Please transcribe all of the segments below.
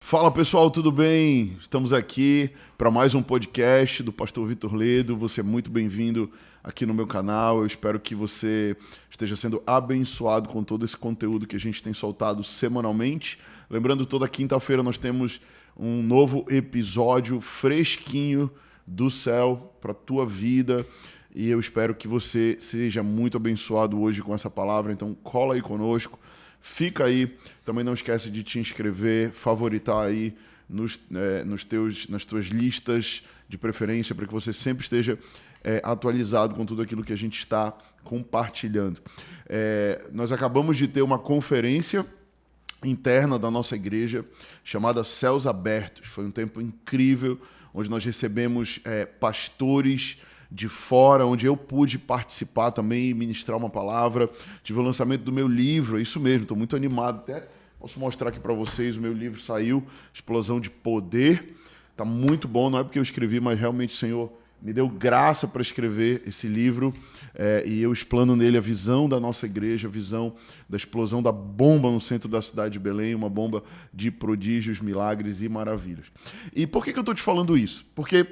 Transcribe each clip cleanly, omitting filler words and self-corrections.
Fala pessoal, tudo bem? Estamos aqui para mais um podcast do Pastor Vitor Ledo. Você é muito bem-vindo aqui no meu canal. Eu espero que você esteja sendo abençoado com todo esse conteúdo que a gente tem soltado semanalmente. Lembrando, toda quinta-feira nós temos um novo episódio fresquinho do céu para a tua vida. E eu espero que você seja muito abençoado hoje com essa palavra. Então cola aí conosco. Fica aí, também não esquece de te inscrever, favoritar aí nas tuas listas de preferência para que você sempre esteja atualizado com tudo aquilo que a gente está compartilhando. Nós acabamos de ter uma conferência interna da nossa igreja chamada Céus Abertos. Foi um tempo incrível, onde nós recebemos pastores de fora, onde eu pude participar também e ministrar uma palavra. Tive o lançamento do meu livro, é isso mesmo, estou muito animado. Até posso mostrar aqui para vocês, o meu livro saiu, Explosão de Poder. Está muito bom, não é porque eu escrevi, mas realmente o Senhor me deu graça para escrever esse livro e eu explano nele a visão da nossa igreja, a visão da explosão da bomba no centro da cidade de Belém, uma bomba de prodígios, milagres e maravilhas. E por que eu estou te falando isso? Porque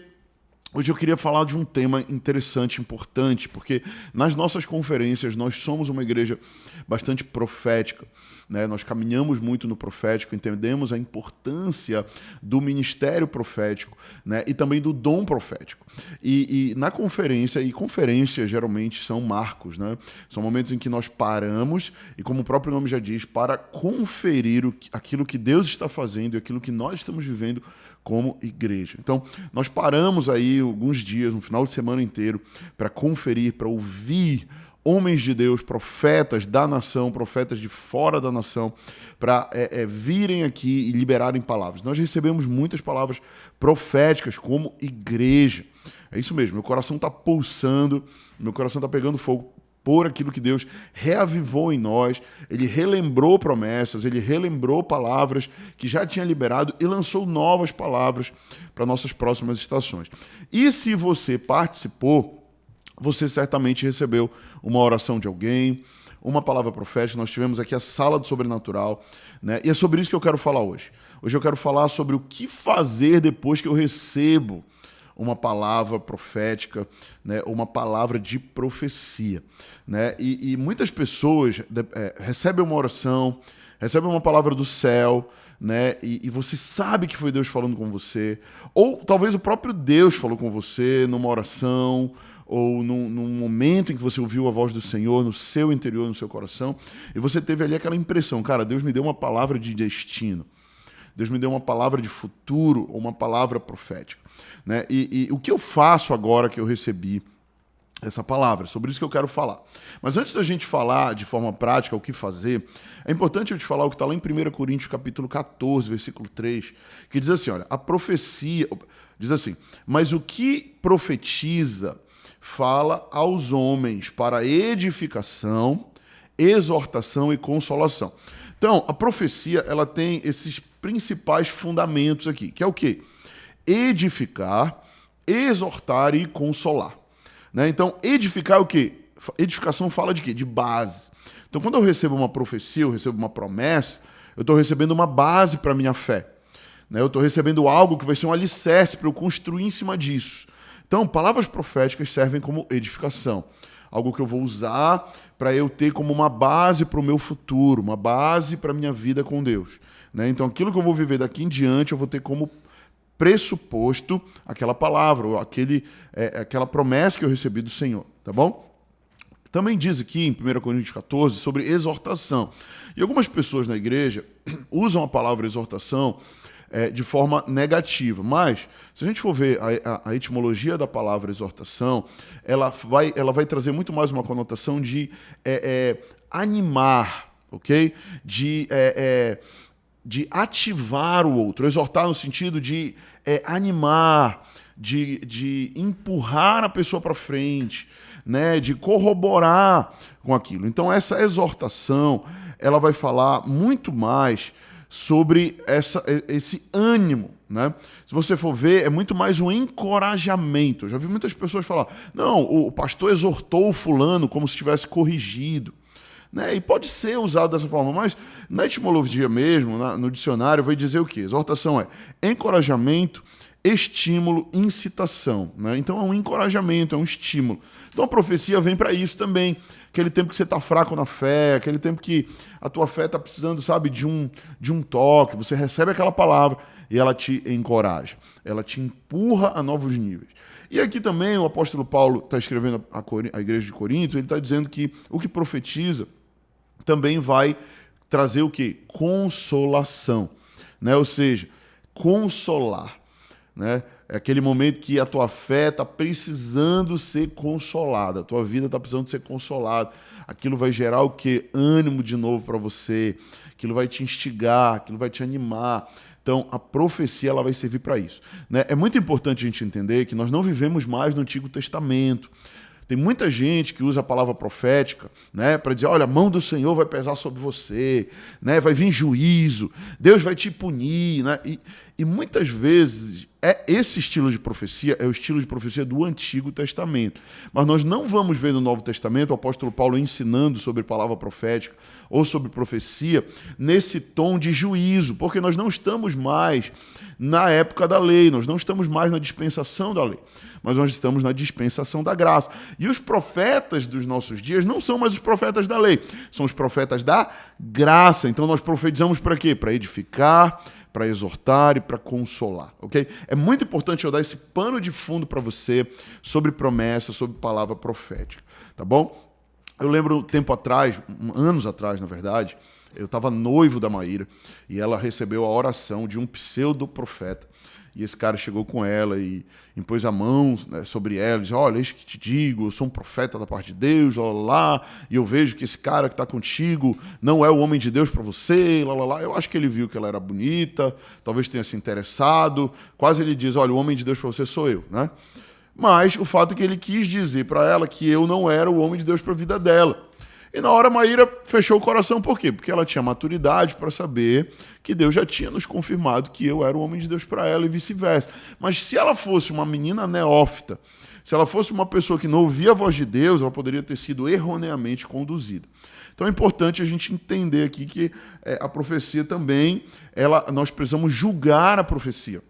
hoje eu queria falar de um tema interessante, importante, porque nas nossas conferências nós somos uma igreja bastante profética, né? Nós caminhamos muito no profético, entendemos a importância do ministério profético, né? E também do dom profético. E na conferência, e conferências geralmente são marcos, né? São momentos em que nós paramos e, como o próprio nome já diz, para conferir aquilo que Deus está fazendo e aquilo que nós estamos vivendo como igreja. Então, nós paramos aí alguns dias, um final de semana inteiro, para conferir, para ouvir homens de Deus, profetas da nação, profetas de fora da nação, para virem aqui e liberarem palavras. Nós recebemos muitas palavras proféticas como igreja. É isso mesmo, meu coração está pulsando, meu coração está pegando fogo por aquilo que Deus reavivou em nós. Ele relembrou promessas, ele relembrou palavras que já tinha liberado e lançou novas palavras para nossas próximas estações. E se você participou, você certamente recebeu uma oração de alguém, uma palavra profética. Nós tivemos aqui a Sala do Sobrenatural, né? E é sobre isso que eu quero falar hoje. Hoje eu quero falar sobre o que fazer depois que eu recebo uma palavra profética, né, uma palavra de profecia, né? E muitas pessoas recebem uma oração, recebem uma palavra do céu, né? E você sabe que foi Deus falando com você, ou talvez o próprio Deus falou com você numa oração, ou num momento em que você ouviu a voz do Senhor no seu interior, no seu coração, e você teve ali aquela impressão, cara, Deus me deu uma palavra de destino. Deus me deu uma palavra de futuro ou uma palavra profética, né? E o que eu faço agora que eu recebi essa palavra? Sobre isso que eu quero falar. Mas antes da gente falar de forma prática o que fazer, é importante eu te falar o que está lá em 1 Coríntios capítulo 14, versículo 3, que diz assim, olha, a profecia, diz assim, mas o que profetiza fala aos homens para edificação, exortação e consolação. Então, a profecia, ela tem esses principais fundamentos aqui, que é o quê? Edificar, exortar e consolar, né? Então, edificar é o quê? Edificação fala de quê? De base. Então, quando eu recebo uma profecia, eu recebo uma promessa, eu estou recebendo uma base para a minha fé, né? Eu estou recebendo algo que vai ser um alicerce para eu construir em cima disso. Então, palavras proféticas servem como edificação, algo que eu vou usar para eu ter como uma base para o meu futuro, uma base para a minha vida com Deus, né? Então, aquilo que eu vou viver daqui em diante, eu vou ter como pressuposto aquela palavra, ou aquela promessa que eu recebi do Senhor, tá bom? Também diz aqui em 1 Coríntios 14 sobre exortação. E algumas pessoas na igreja usam a palavra exortação de forma negativa, mas se a gente for ver a etimologia da palavra exortação, ela vai trazer muito mais uma conotação de animar, ok? De ativar o outro, exortar no sentido de animar, de empurrar a pessoa para frente, né? De corroborar com aquilo. Então essa exortação, ela vai falar muito mais sobre esse ânimo, né? Se você for ver, é muito mais um encorajamento. Eu já vi muitas pessoas falar, não, o pastor exortou o fulano como se tivesse corrigido. né? E pode ser usado dessa forma, mas na etimologia mesmo, no dicionário, vai dizer o quê? Exortação é encorajamento, estímulo, incitação, né? Então é um encorajamento, é um estímulo. Então a profecia vem para isso também. Aquele tempo que você está fraco na fé, aquele tempo que a tua fé está precisando, sabe, de um toque, você recebe aquela palavra e ela te encoraja, ela te empurra a novos níveis. E aqui também o apóstolo Paulo está escrevendo à igreja de Corinto, ele está dizendo que o que profetiza também vai trazer o quê? Consolação, né? Ou seja, consolar, né? É aquele momento que a tua fé está precisando ser consolada, a tua vida está precisando ser consolada. Aquilo vai gerar o quê? Ânimo de novo para você, aquilo vai te instigar, aquilo vai te animar. Então, a profecia ela vai servir para isso, né? É muito importante a gente entender que nós não vivemos mais no Antigo Testamento. Tem muita gente que usa a palavra profética, né, para dizer, olha, a mão do Senhor vai pesar sobre você, né, vai vir juízo, Deus vai te punir, né? E muitas vezes esse estilo de profecia é o estilo de profecia do Antigo Testamento. Mas nós não vamos ver no Novo Testamento o apóstolo Paulo ensinando sobre palavra profética ou sobre profecia nesse tom de juízo, porque nós não estamos mais na época da lei, nós não estamos mais na dispensação da lei, mas nós estamos na dispensação da graça. E os profetas dos nossos dias não são mais os profetas da lei, são os profetas da graça. Então nós profetizamos para quê? Para edificar, para exortar e para consolar, ok? É muito importante eu dar esse pano de fundo para você sobre promessa, sobre palavra profética, tá bom? Eu lembro tempo atrás, anos atrás, na verdade, eu estava noivo da Maíra e ela recebeu a oração de um pseudo-profeta. E esse cara chegou com ela e impôs a mão, né, sobre ela, disse, olha, eis que te digo, eu sou um profeta da parte de Deus, lá, lá, lá, e eu vejo que esse cara que está contigo não é o homem de Deus para você, lá, lá, lá. Eu acho que ele viu que ela era bonita, talvez tenha se interessado, quase ele diz, olha, o homem de Deus para você sou eu, né? Mas o fato é que ele quis dizer para ela que eu não era o homem de Deus para a vida dela. E na hora a Maíra fechou o coração, por quê? Porque ela tinha maturidade para saber que Deus já tinha nos confirmado que eu era o homem de Deus para ela e vice-versa. Mas se ela fosse uma menina neófita, se ela fosse uma pessoa que não ouvia a voz de Deus, ela poderia ter sido erroneamente conduzida. Então é importante a gente entender aqui que a profecia também, nós precisamos julgar a profecia.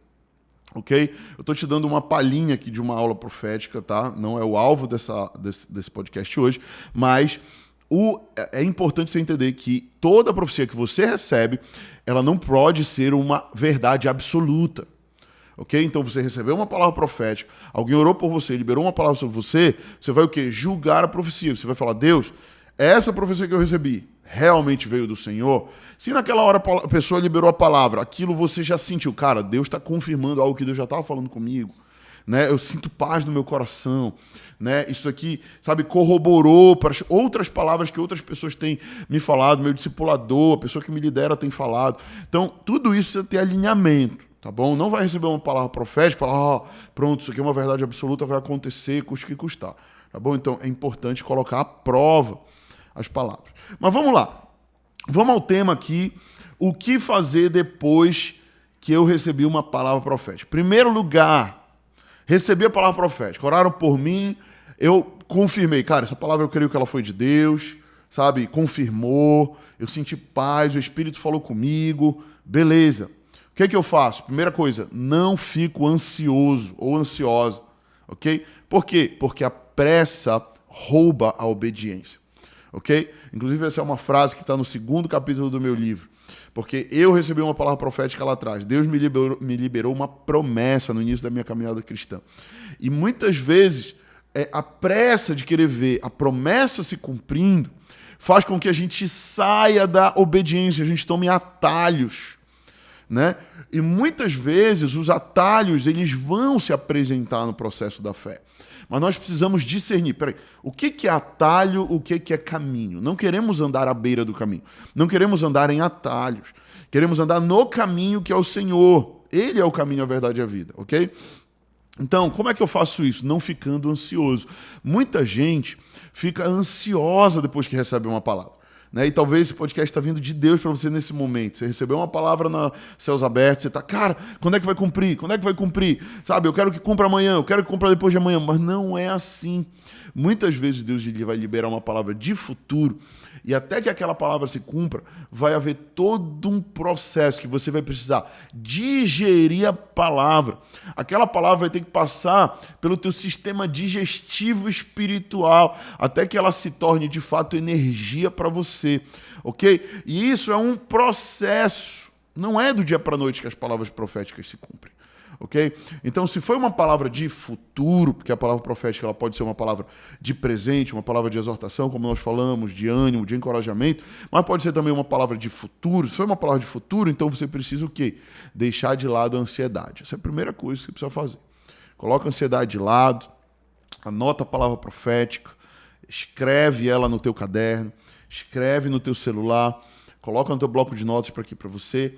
Ok? Eu estou te dando uma palhinha aqui de uma aula profética, tá? Não é o alvo desse podcast hoje, mas é importante você entender que toda profecia que você recebe, ela não pode ser uma verdade absoluta. Ok? Então você recebeu uma palavra profética, alguém orou por você, liberou uma palavra sobre você, você vai o quê? Julgar a profecia. Você vai falar, Deus, essa profecia que eu recebi realmente veio do Senhor? Se naquela hora a pessoa liberou a palavra, aquilo você já sentiu, cara, Deus está confirmando algo que Deus já estava falando comigo, né? Eu sinto paz no meu coração, né? Isso aqui, sabe, corroborou para outras palavras que outras pessoas têm me falado, meu discipulador, a pessoa que me lidera tem falado. Então, tudo isso precisa ter alinhamento, tá bom? Não vai receber uma palavra profética e falar, pronto, isso aqui é uma verdade absoluta, vai acontecer, custe o que custar, tá bom? Então, é importante colocar à prova as palavras. Mas vamos lá. Vamos ao tema aqui, o que fazer depois que eu recebi uma palavra profética. Primeiro lugar, recebi a palavra profética, oraram por mim, eu confirmei, cara, essa palavra eu creio que ela foi de Deus, sabe, confirmou, eu senti paz, o Espírito falou comigo, beleza. O que é que eu faço? Primeira coisa, não fico ansioso ou ansiosa, ok? Por quê? Porque a pressa rouba a obediência. Ok? Inclusive, essa é uma frase que está no 2º capítulo do meu livro. Porque eu recebi uma palavra profética lá atrás. Deus me liberou uma promessa no início da minha caminhada cristã. E muitas vezes, a pressa de querer ver a promessa se cumprindo faz com que a gente saia da obediência, a gente tome atalhos, né? E muitas vezes os atalhos eles vão se apresentar no processo da fé. Mas nós precisamos discernir, o que é atalho, o que é caminho? Não queremos andar à beira do caminho. Não queremos andar em atalhos. Queremos andar no caminho que é o Senhor. Ele é o caminho, a verdade e a vida, ok? Então, como é que eu faço isso? Não ficando ansioso. Muita gente fica ansiosa depois que recebe uma palavra. Né? E talvez esse podcast está vindo de Deus para você nesse momento. Você recebeu uma palavra na Céus Abertos, você está, cara, quando é que vai cumprir? Quando é que vai cumprir? Sabe, eu quero que cumpra amanhã, eu quero que cumpra depois de amanhã. Mas não é assim. Muitas vezes Deus vai liberar uma palavra de futuro e até que aquela palavra se cumpra, vai haver todo um processo que você vai precisar digerir a palavra. Aquela palavra vai ter que passar pelo teu sistema digestivo espiritual até que ela se torne de fato energia para você, ok? E isso é um processo. Não é do dia para a noite que as palavras proféticas se cumprem. Ok? Então, se foi uma palavra de futuro, porque a palavra profética ela pode ser uma palavra de presente, uma palavra de exortação, como nós falamos, de ânimo, de encorajamento, mas pode ser também uma palavra de futuro. Se foi uma palavra de futuro, então você precisa o quê? Deixar de lado a ansiedade. Essa é a primeira coisa que você precisa fazer. Coloca a ansiedade de lado, anota a palavra profética, escreve ela no teu caderno, escreve no teu celular, coloca no teu bloco de notas para você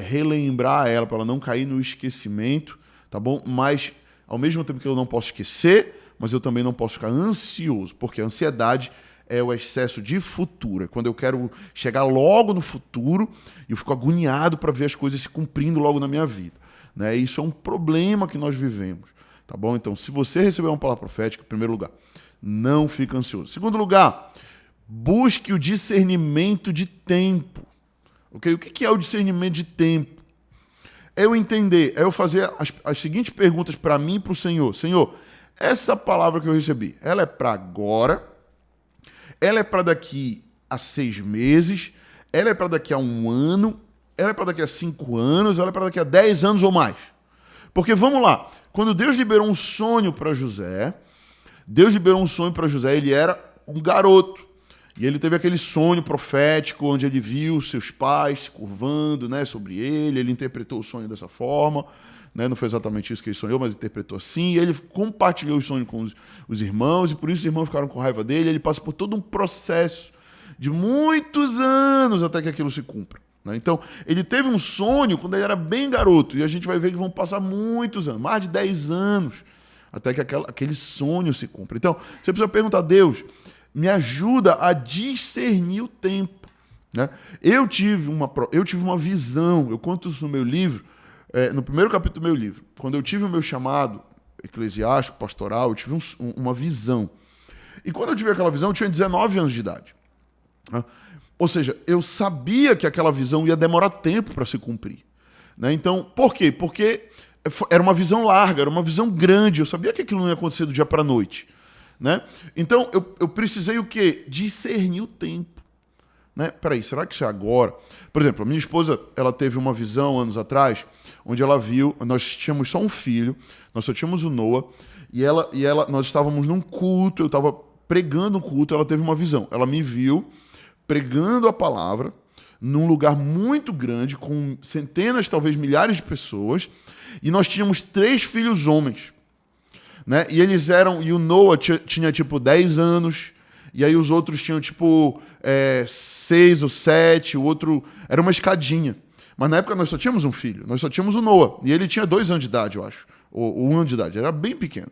relembrar ela, para ela não cair no esquecimento, tá bom? Mas, ao mesmo tempo que eu não posso esquecer, mas eu também não posso ficar ansioso, porque a ansiedade é o excesso de futuro. É quando eu quero chegar logo no futuro e eu fico agoniado para ver as coisas se cumprindo logo na minha vida. Né? Isso é um problema que nós vivemos, tá bom? Então, se você receber uma palavra profética, em primeiro lugar, não fica ansioso. Segundo lugar, busque o discernimento de tempo. Okay? O que é o discernimento de tempo? É eu entender, é eu fazer as seguintes perguntas para mim e para o Senhor. Senhor, essa palavra que eu recebi, ela é para agora? Ela é para daqui a 6 meses? Ela é para daqui a 1 ano? Ela é para daqui a 5 anos? Ela é para daqui a 10 anos ou mais? Porque, vamos lá, quando Deus liberou um sonho para José, ele era um garoto. E ele teve aquele sonho profético onde ele viu seus pais se curvando, né, sobre ele interpretou o sonho dessa forma, né, não foi exatamente isso que ele sonhou, mas interpretou assim, e ele compartilhou o sonho com os irmãos, e por isso os irmãos ficaram com raiva dele, ele passa por todo um processo de muitos anos até que aquilo se cumpra. Né? Então, ele teve um sonho quando ele era bem garoto, e a gente vai ver que vão passar muitos anos, mais de 10 anos, até que aquele sonho se cumpra. Então, você precisa perguntar a Deus, me ajuda a discernir o tempo. Né? Eu tive uma visão, eu conto isso no meu livro, no primeiro capítulo do meu livro. Quando eu tive o meu chamado eclesiástico, pastoral, eu tive uma visão. E quando eu tive aquela visão, eu tinha 19 anos de idade. Né? Ou seja, eu sabia que aquela visão ia demorar tempo para se cumprir. Né? Então, por quê? Porque era uma visão larga, era uma visão grande. Eu sabia que aquilo não ia acontecer do dia para a noite. Né? Então, eu precisei o quê? Discernir o tempo. Né? Peraí, será que isso é agora? Por exemplo, a minha esposa ela teve uma visão anos atrás, onde ela viu, nós tínhamos só um filho, nós só tínhamos o Noah, nós estávamos num culto, eu estava pregando um culto, ela teve uma visão. Ela me viu pregando a palavra num lugar muito grande, com centenas, talvez milhares de pessoas, e nós tínhamos 3 filhos homens. Né? E o Noah tinha tipo 10 anos, e aí os outros tinham tipo 6 ou 7, o outro era uma escadinha. Mas na época nós só tínhamos um filho, nós só tínhamos o Noah, e ele tinha 2 anos de idade, eu acho, ou 1 ano de idade, era bem pequeno.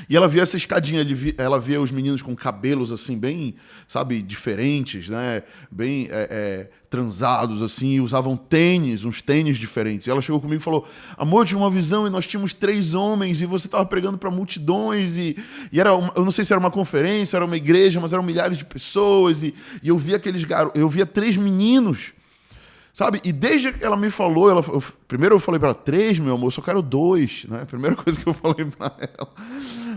E ela via essa escadinha, ela via os meninos com cabelos assim, bem, sabe, diferentes, né? Bem transados, assim, e usavam uns tênis diferentes. E ela chegou comigo e falou, amor, eu tive uma visão e nós tínhamos 3 homens e você estava pregando para multidões e era eu não sei se era uma conferência, era uma igreja, mas eram milhares de pessoas e eu via eu via 3 meninos. Sabe? E desde que ela me falou, primeiro eu falei para ela, 3, meu amor, eu só quero 2, né? Primeira coisa que eu falei para ela.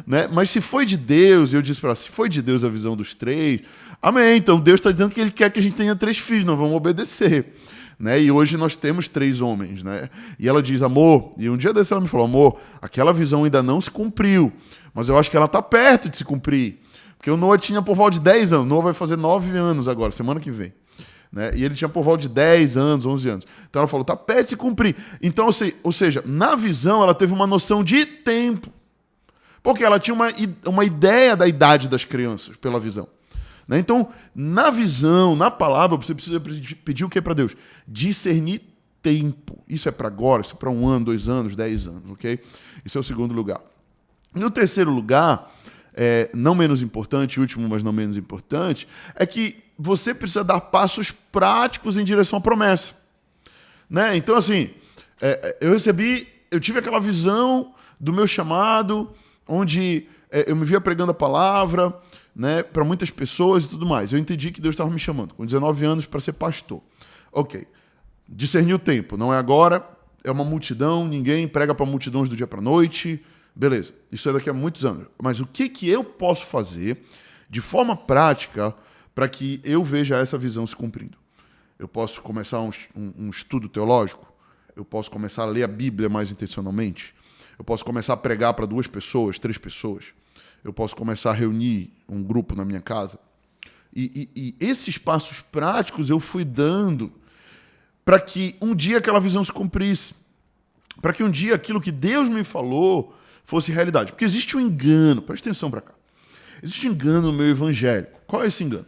Né? Mas se foi de Deus, eu disse para ela, se foi de Deus a visão dos 3, amém, então Deus está dizendo que Ele quer que a gente tenha 3 filhos, nós vamos obedecer. Né? E hoje nós temos 3 homens. Né? E ela diz, amor, e um dia desse ela me falou, amor, aquela visão ainda não se cumpriu, mas eu acho que ela está perto de se cumprir. Porque o Noah tinha por volta de 10 anos, o Noah vai fazer 9 anos agora, semana que vem. Né? E ele tinha por volta de 10 anos, 11 anos. Então ela falou, tá perto de se cumprir. Então, ou seja, na visão ela teve uma noção de tempo. Porque ela tinha uma ideia da idade das crianças pela visão. Né? Então, na visão, na palavra, você precisa pedir o que para Deus? Discernir tempo. Isso é para agora, isso é para 1 ano, 2 anos, 10 anos. Okay? Isso é o segundo lugar. No terceiro lugar, não menos importante, último, mas não menos importante, é que você precisa dar passos práticos em direção à promessa. Né? Então, assim, eu tive aquela visão do meu chamado, onde eu me via pregando a palavra, né, para muitas pessoas e tudo mais. Eu entendi que Deus estava me chamando, com 19 anos, para ser pastor. Ok. Discerni o tempo, não é agora, é uma multidão, ninguém prega para multidões do dia para a noite. Beleza, isso é daqui a muitos anos. Mas o que eu posso fazer de forma prática para que eu veja essa visão se cumprindo? Eu posso começar um estudo teológico? Eu posso começar a ler a Bíblia mais intencionalmente? Eu posso começar a pregar para 2 pessoas, 3 pessoas? Eu posso começar a reunir um grupo na minha casa? E esses passos práticos eu fui dando para que um dia aquela visão se cumprisse. Para que um dia aquilo que Deus me falou fosse realidade. Porque existe um engano, preste atenção para cá. Existe um engano no meio evangélico. Qual é esse engano?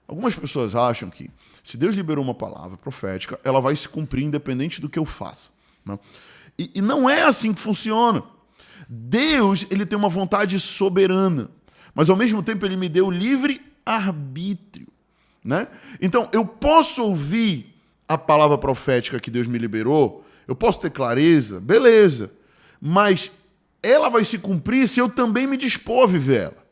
Algumas pessoas acham que se Deus liberou uma palavra profética, ela vai se cumprir independente do que eu faça. Né? E não é assim que funciona. Deus, ele tem uma vontade soberana, mas ao mesmo tempo ele me deu livre arbítrio. Né? Então, eu posso ouvir a palavra profética que Deus me liberou, eu posso ter clareza, beleza, mas ela vai se cumprir se eu também me dispor a viver ela.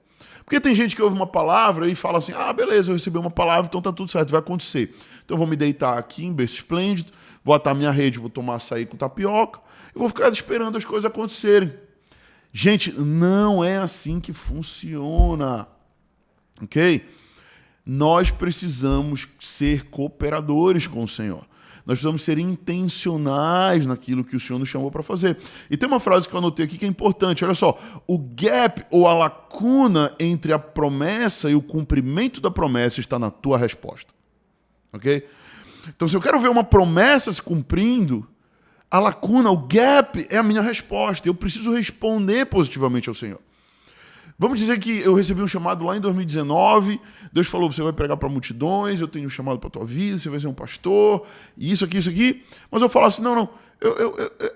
Porque tem gente que ouve uma palavra e fala assim, beleza, eu recebi uma palavra, então tá tudo certo, vai acontecer. Então eu vou me deitar aqui em berço esplêndido, vou atar minha rede, vou tomar açaí com tapioca, e vou ficar esperando as coisas acontecerem. Gente, não é assim que funciona, ok? Nós precisamos ser cooperadores com o Senhor. Nós precisamos ser intencionais naquilo que o Senhor nos chamou para fazer. E tem uma frase que eu anotei aqui que é importante. Olha só, o gap ou a lacuna entre a promessa e o cumprimento da promessa está na tua resposta. Ok? Então, se eu quero ver uma promessa se cumprindo, a lacuna, o gap é a minha resposta. Eu preciso responder positivamente ao Senhor. Vamos dizer que eu recebi um chamado lá em 2019, Deus falou, você vai pregar para multidões, eu tenho um chamado para a tua vida, você vai ser um pastor, e isso aqui, mas eu falo assim, não,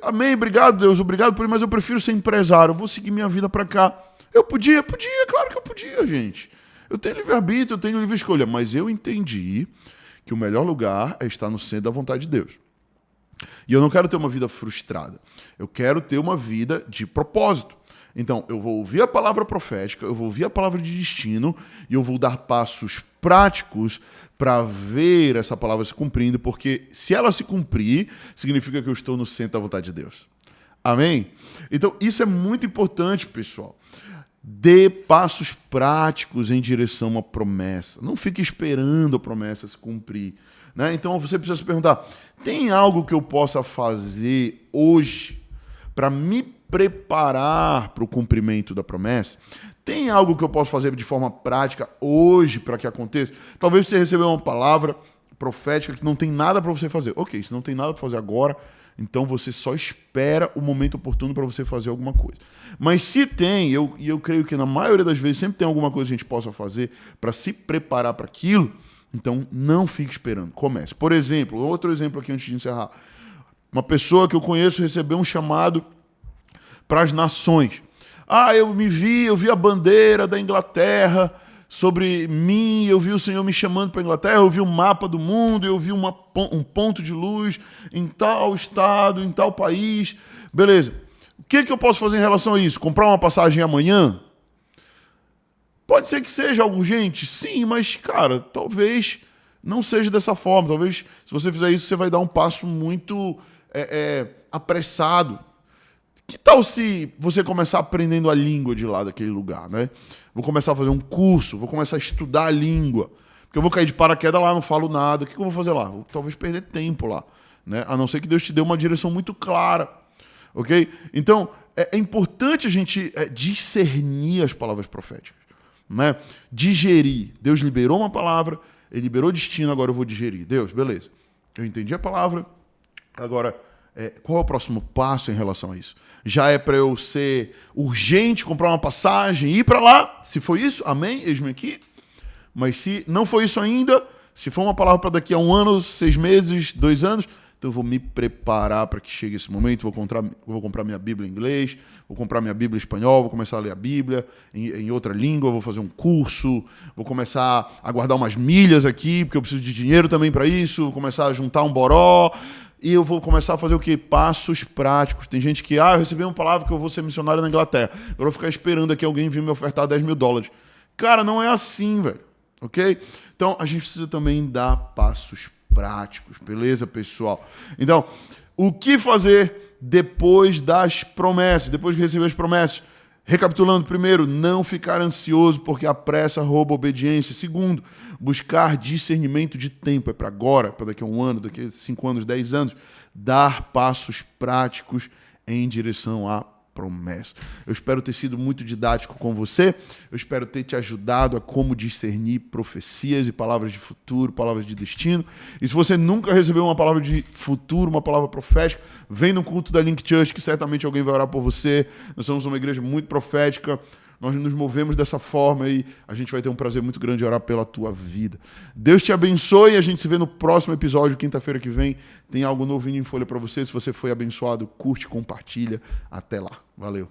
amém, obrigado Deus, obrigado por isso, mas eu prefiro ser empresário, eu vou seguir minha vida para cá. Eu podia, claro que eu podia, gente. Eu tenho livre-arbítrio, eu tenho livre escolha, mas eu entendi que o melhor lugar é estar no centro da vontade de Deus. E eu não quero ter uma vida frustrada, eu quero ter uma vida de propósito. Então, eu vou ouvir a palavra profética, eu vou ouvir a palavra de destino e eu vou dar passos práticos para ver essa palavra se cumprindo, porque se ela se cumprir, significa que eu estou no centro da vontade de Deus. Amém? Então, isso é muito importante, pessoal. Dê passos práticos em direção a uma promessa. Não fique esperando a promessa se cumprir. Né? Então, você precisa se perguntar, tem algo que eu possa fazer hoje para me preparar para o cumprimento da promessa? Tem algo que eu posso fazer de forma prática hoje para que aconteça? Talvez você recebeu uma palavra profética que não tem nada para você fazer. Ok, se não tem nada para fazer agora, então você só espera o momento oportuno para você fazer alguma coisa. Mas se tem, e eu creio que na maioria das vezes sempre tem alguma coisa que a gente possa fazer para se preparar para aquilo, então não fique esperando, comece. Por exemplo, outro exemplo aqui antes de encerrar. Uma pessoa que eu conheço recebeu um chamado para as nações. Eu vi a bandeira da Inglaterra sobre mim, eu vi o Senhor me chamando para a Inglaterra, eu vi o mapa do mundo, eu vi um ponto de luz em tal estado, em tal país. Beleza. O que eu posso fazer em relação a isso? Comprar uma passagem amanhã? Pode ser que seja algo urgente, sim, mas, cara, talvez não seja dessa forma. Talvez, se você fizer isso, você vai dar um passo muito apressado. Que tal se você começar aprendendo a língua de lá daquele lugar, né? Vou começar a fazer um curso, vou começar a estudar a língua. Porque eu vou cair de paraquedas lá, não falo nada. O que eu vou fazer lá? Vou talvez perder tempo lá, né? A não ser que Deus te dê uma direção muito clara, ok? Então, é importante a gente discernir as palavras proféticas, né? Digerir. Deus liberou uma palavra, Ele liberou destino, agora eu vou digerir. Deus, beleza. Eu entendi a palavra, agora... qual é o próximo passo em relação a isso? Já é para eu ser urgente, comprar uma passagem e ir para lá? Se foi isso, amém, eis-me aqui. Mas se não foi isso ainda, se for uma palavra para daqui a 1 ano, 6 meses, 2 anos, Então eu vou me preparar para que chegue esse momento, vou comprar minha Bíblia em inglês, vou comprar minha Bíblia em espanhol, vou começar a ler a Bíblia em outra língua, vou fazer um curso, vou começar a guardar umas milhas aqui, porque eu preciso de dinheiro também para isso, vou começar a juntar um boró, e eu vou começar a fazer o quê? Passos práticos. Tem gente que, eu recebi uma palavra que eu vou ser missionário na Inglaterra, agora eu vou ficar esperando aqui alguém vir me ofertar $10 mil. Cara, não é assim, velho, ok? Então a gente precisa também dar passos práticos, beleza, pessoal? Então, o que fazer depois das promessas, depois de receber as promessas? Recapitulando, primeiro, não ficar ansioso porque a pressa rouba a obediência. Segundo, buscar discernimento de tempo. É para agora, para daqui a um ano, daqui a 5 anos, 10 anos. Dar passos práticos em direção à promessa. Eu espero ter sido muito didático com você. Eu espero ter te ajudado a como discernir profecias e palavras de futuro, palavras de destino. E se você nunca recebeu uma palavra de futuro, uma palavra profética, vem no culto da Link Church que certamente alguém vai orar por você. Nós somos uma igreja muito profética. Nós nos movemos dessa forma e a gente vai ter um prazer muito grande de orar pela tua vida. Deus te abençoe e a gente se vê no próximo episódio, quinta-feira que vem. Tem algo novinho em folha para você. Se você foi abençoado, curte, compartilha. Até lá. Valeu.